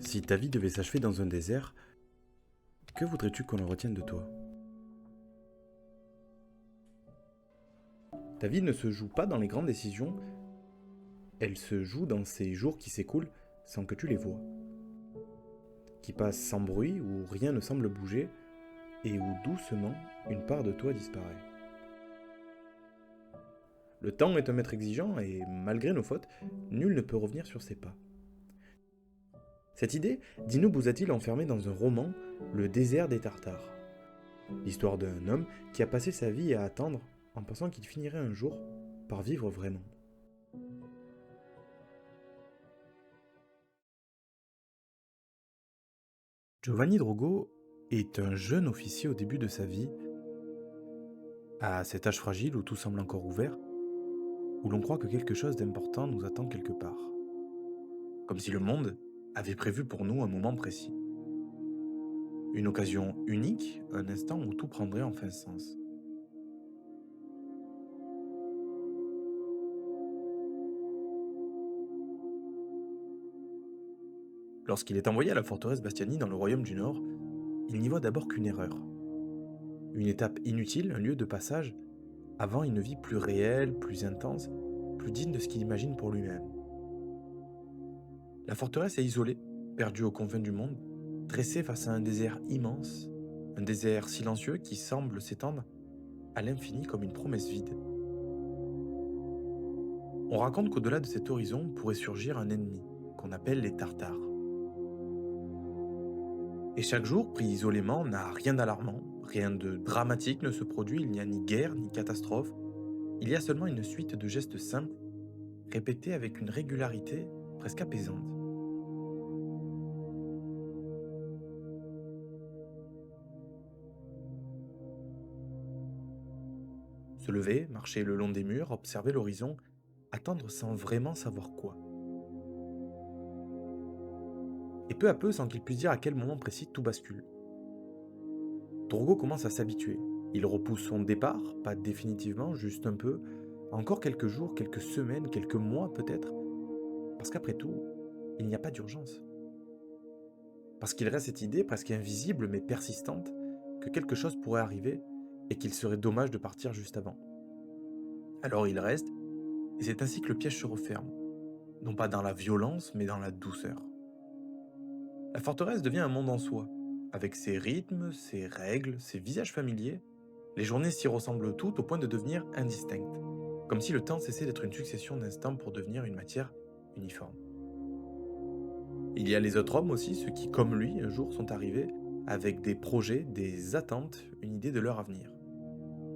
Si ta vie devait s'achever dans un désert, que voudrais-tu qu'on en retienne de toi? Ta vie ne se joue pas dans les grandes décisions, elle se joue dans ces jours qui s'écoulent sans que tu les vois, qui passent sans bruit, où rien ne semble bouger, et où doucement une part de toi disparaît. Le temps est un maître exigeant, et malgré nos fautes, nul ne peut revenir sur ses pas. Cette idée, Dino Buzzati l'a enfermée dans un roman, Le désert des Tartares. L'histoire d'un homme qui a passé sa vie à attendre en pensant qu'il finirait un jour par vivre vraiment. Giovanni Drogo est un jeune officier au début de sa vie, à cet âge fragile où tout semble encore ouvert, où l'on croit que quelque chose d'important nous attend quelque part. Comme si le monde avait prévu pour nous un moment précis. Une occasion unique, un instant où tout prendrait enfin sens. Lorsqu'il est envoyé à la forteresse Bastiani dans le royaume du Nord, il n'y voit d'abord qu'une erreur. Une étape inutile, un lieu de passage, avant une vie plus réelle, plus intense, plus digne de ce qu'il imagine pour lui-même. La forteresse est isolée, perdue aux confins du monde, dressée face à un désert immense, un désert silencieux qui semble s'étendre à l'infini comme une promesse vide. On raconte qu'au-delà de cet horizon pourrait surgir un ennemi, qu'on appelle les Tartares. Et chaque jour, pris isolément, n'a rien d'alarmant, rien de dramatique ne se produit, il n'y a ni guerre, ni catastrophe, il y a seulement une suite de gestes simples, répétés avec une régularité presque apaisante. Se lever, marcher le long des murs, observer l'horizon, attendre sans vraiment savoir quoi. Et peu à peu, sans qu'il puisse dire à quel moment précis, tout bascule. Drogo commence à s'habituer. Il repousse son départ, pas définitivement, juste un peu, encore quelques jours, quelques semaines, quelques mois peut-être, parce qu'après tout, il n'y a pas d'urgence. Parce qu'il reste cette idée presque invisible mais persistante que quelque chose pourrait arriver et qu'il serait dommage de partir juste avant. Alors il reste, et c'est ainsi que le piège se referme, non pas dans la violence mais dans la douceur. La forteresse devient un monde en soi, avec ses rythmes, ses règles, ses visages familiers. Les journées s'y ressemblent toutes au point de devenir indistinctes, comme si le temps cessait d'être une succession d'instants pour devenir une matière uniforme. Il y a les autres hommes aussi, ceux qui, comme lui, un jour sont arrivés avec des projets, des attentes, une idée de leur avenir.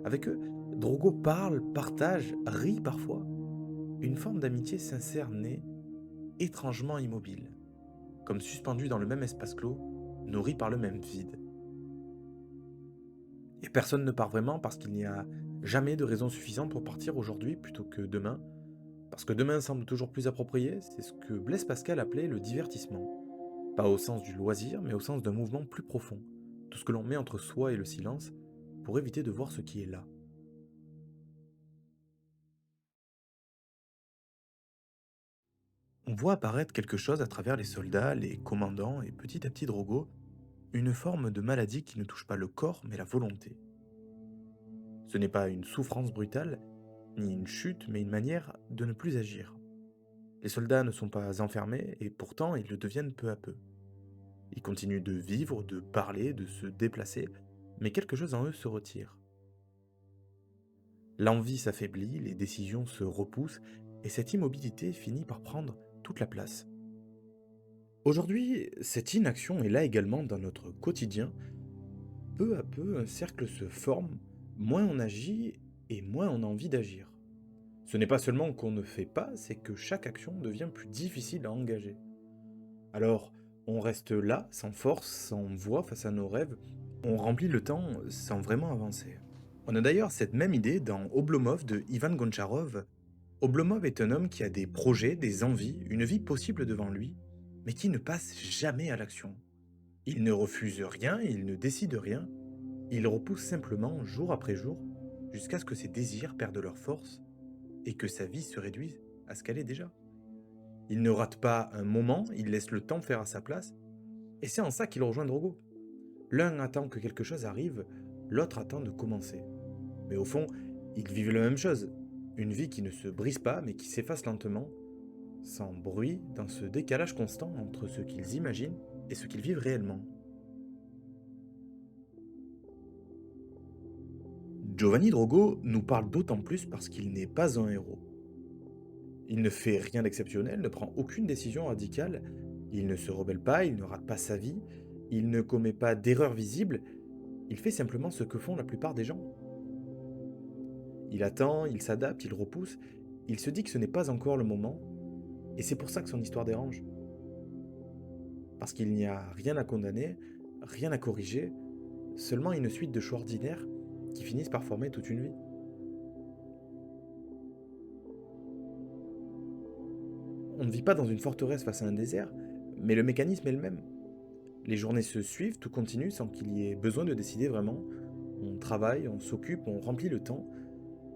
Avec eux, Drogo parle, partage, rit parfois. Une forme d'amitié sincère naît, étrangement immobile, comme suspendu dans le même espace clos, nourri par le même vide. Et personne ne part vraiment parce qu'il n'y a jamais de raison suffisante pour partir aujourd'hui plutôt que demain. Parce que demain semble toujours plus approprié, c'est ce que Blaise Pascal appelait le divertissement. Pas au sens du loisir, mais au sens d'un mouvement plus profond. Tout ce que l'on met entre soi et le silence pour éviter de voir ce qui est là. On voit apparaître quelque chose à travers les soldats, les commandants et petit à petit Drogo, une forme de maladie qui ne touche pas le corps mais la volonté. Ce n'est pas une souffrance brutale, ni une chute, mais une manière de ne plus agir. Les soldats ne sont pas enfermés et pourtant ils le deviennent peu à peu. Ils continuent de vivre, de parler, de se déplacer, mais quelque chose en eux se retire. L'envie s'affaiblit, les décisions se repoussent et cette immobilité finit par prendre toute la place. Aujourd'hui, cette inaction est là également dans notre quotidien. Peu à peu, un cercle se forme, moins on agit et moins on a envie d'agir. Ce n'est pas seulement qu'on ne fait pas, c'est que chaque action devient plus difficile à engager. Alors, on reste là, sans force, sans voix face à nos rêves, on remplit le temps sans vraiment avancer. On a d'ailleurs cette même idée dans Oblomov de Ivan Goncharov. Oblomov est un homme qui a des projets, des envies, une vie possible devant lui, mais qui ne passe jamais à l'action. Il ne refuse rien, il ne décide rien, il repousse simplement jour après jour jusqu'à ce que ses désirs perdent leur force et que sa vie se réduise à ce qu'elle est déjà. Il ne rate pas un moment, il laisse le temps faire à sa place, et c'est en ça qu'il rejoint Drogo. L'un attend que quelque chose arrive, l'autre attend de commencer. Mais au fond, ils vivent la même chose. Une vie qui ne se brise pas, mais qui s'efface lentement, sans bruit, dans ce décalage constant entre ce qu'ils imaginent et ce qu'ils vivent réellement. Giovanni Drogo nous parle d'autant plus parce qu'il n'est pas un héros. Il ne fait rien d'exceptionnel, ne prend aucune décision radicale, il ne se rebelle pas, il ne rate pas sa vie, il ne commet pas d'erreurs visibles, il fait simplement ce que font la plupart des gens. Il attend, il s'adapte, il repousse, il se dit que ce n'est pas encore le moment, et c'est pour ça que son histoire dérange. Parce qu'il n'y a rien à condamner, rien à corriger, seulement une suite de choix ordinaires qui finissent par former toute une vie. On ne vit pas dans une forteresse face à un désert, mais le mécanisme est le même. Les journées se suivent, tout continue sans qu'il y ait besoin de décider vraiment. On travaille, on s'occupe, on remplit le temps.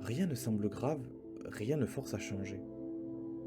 Rien ne semble grave, rien ne force à changer.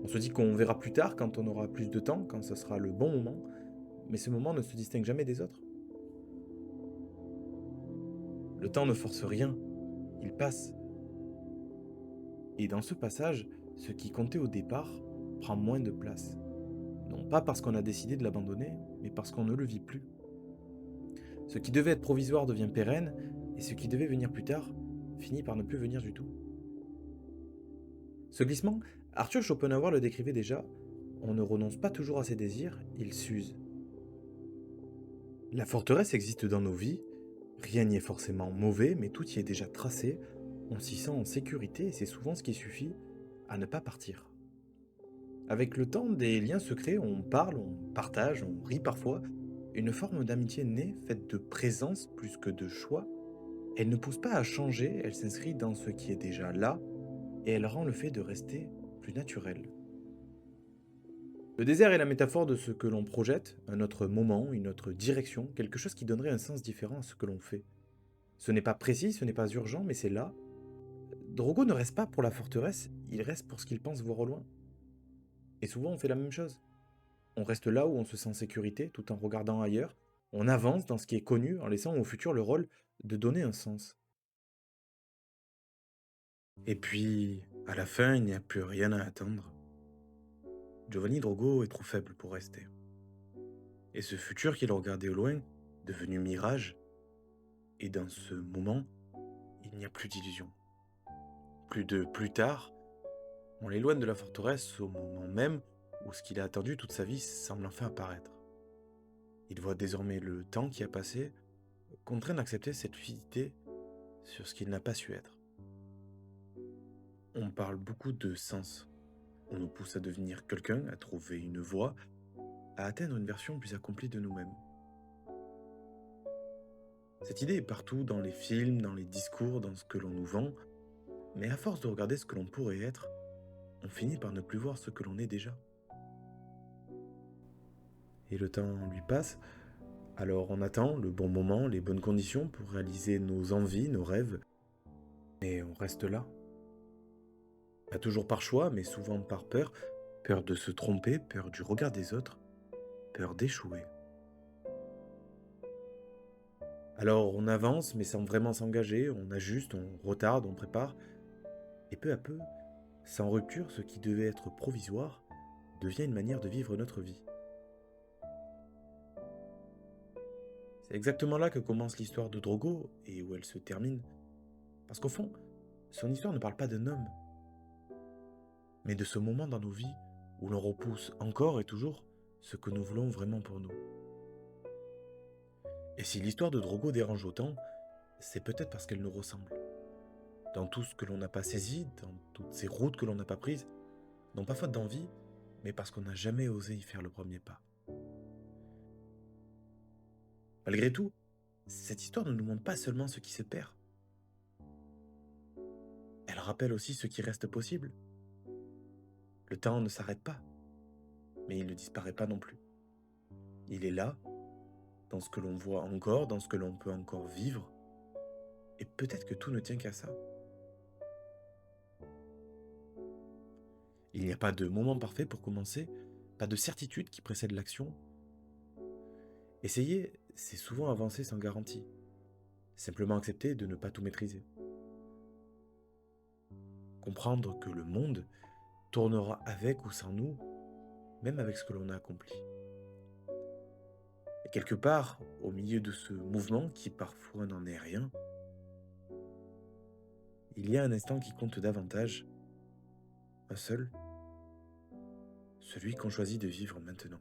On se dit qu'on verra plus tard quand on aura plus de temps, quand ce sera le bon moment, mais ce moment ne se distingue jamais des autres. Le temps ne force rien, il passe. Et dans ce passage, ce qui comptait au départ prend moins de place. Non pas parce qu'on a décidé de l'abandonner, mais parce qu'on ne le vit plus. Ce qui devait être provisoire devient pérenne, et ce qui devait venir plus tard finit par ne plus venir du tout. Ce glissement, Arthur Schopenhauer le décrivait déjà, on ne renonce pas toujours à ses désirs, il s'use. La forteresse existe dans nos vies, rien n'y est forcément mauvais, mais tout y est déjà tracé, on s'y sent en sécurité et c'est souvent ce qui suffit à ne pas partir. Avec le temps, des liens se créent, on parle, on partage, on rit parfois, une forme d'amitié naît, faite de présence plus que de choix. Elle ne pousse pas à changer, elle s'inscrit dans ce qui est déjà là, et elle rend le fait de rester plus naturel. Le désert est la métaphore de ce que l'on projette, un autre moment, une autre direction, quelque chose qui donnerait un sens différent à ce que l'on fait. Ce n'est pas précis, ce n'est pas urgent, mais c'est là. Drogo ne reste pas pour la forteresse, il reste pour ce qu'il pense voir au loin. Et souvent on fait la même chose. On reste là où on se sent en sécurité, tout en regardant ailleurs. On avance dans ce qui est connu, en laissant au futur le rôle de donner un sens. Et puis, à la fin, il n'y a plus rien à attendre. Giovanni Drogo est trop faible pour rester. Et ce futur qu'il regardait au loin, devenu mirage, et dans ce moment, il n'y a plus d'illusion. Plus de plus tard, on l'éloigne de la forteresse au moment même où ce qu'il a attendu toute sa vie semble enfin apparaître. Il voit désormais le temps qui a passé, contraint d'accepter cette fidélité sur ce qu'il n'a pas su être. On parle beaucoup de sens. On nous pousse à devenir quelqu'un, à trouver une voie, à atteindre une version plus accomplie de nous-mêmes. Cette idée est partout dans les films, dans les discours, dans ce que l'on nous vend, mais à force de regarder ce que l'on pourrait être, on finit par ne plus voir ce que l'on est déjà. Et le temps lui passe, alors on attend le bon moment, les bonnes conditions pour réaliser nos envies, nos rêves, et on reste là. Pas toujours par choix, mais souvent par peur, peur de se tromper, peur du regard des autres, peur d'échouer. Alors on avance, mais sans vraiment s'engager, on ajuste, on retarde, on prépare, et peu à peu, sans rupture, ce qui devait être provisoire devient une manière de vivre notre vie. C'est exactement là que commence l'histoire de Drogo et où elle se termine. Parce qu'au fond, son histoire ne parle pas d'un homme, mais de ce moment dans nos vies où l'on repousse encore et toujours ce que nous voulons vraiment pour nous. Et si l'histoire de Drogo dérange autant, c'est peut-être parce qu'elle nous ressemble. Dans tout ce que l'on n'a pas saisi, dans toutes ces routes que l'on n'a pas prises, non pas faute d'envie, mais parce qu'on n'a jamais osé y faire le premier pas. Malgré tout, cette histoire ne nous montre pas seulement ce qui se perd. Elle rappelle aussi ce qui reste possible. Le temps ne s'arrête pas, mais il ne disparaît pas non plus. Il est là, dans ce que l'on voit encore, dans ce que l'on peut encore vivre, et peut-être que tout ne tient qu'à ça. Il n'y a pas de moment parfait pour commencer, pas de certitude qui précède l'action. Essayer, c'est souvent avancer sans garantie. Simplement accepter de ne pas tout maîtriser. Comprendre que le monde tournera avec ou sans nous, même avec ce que l'on a accompli. Et quelque part, au milieu de ce mouvement qui parfois n'en est rien, il y a un instant qui compte davantage, un seul, celui qu'on choisit de vivre maintenant.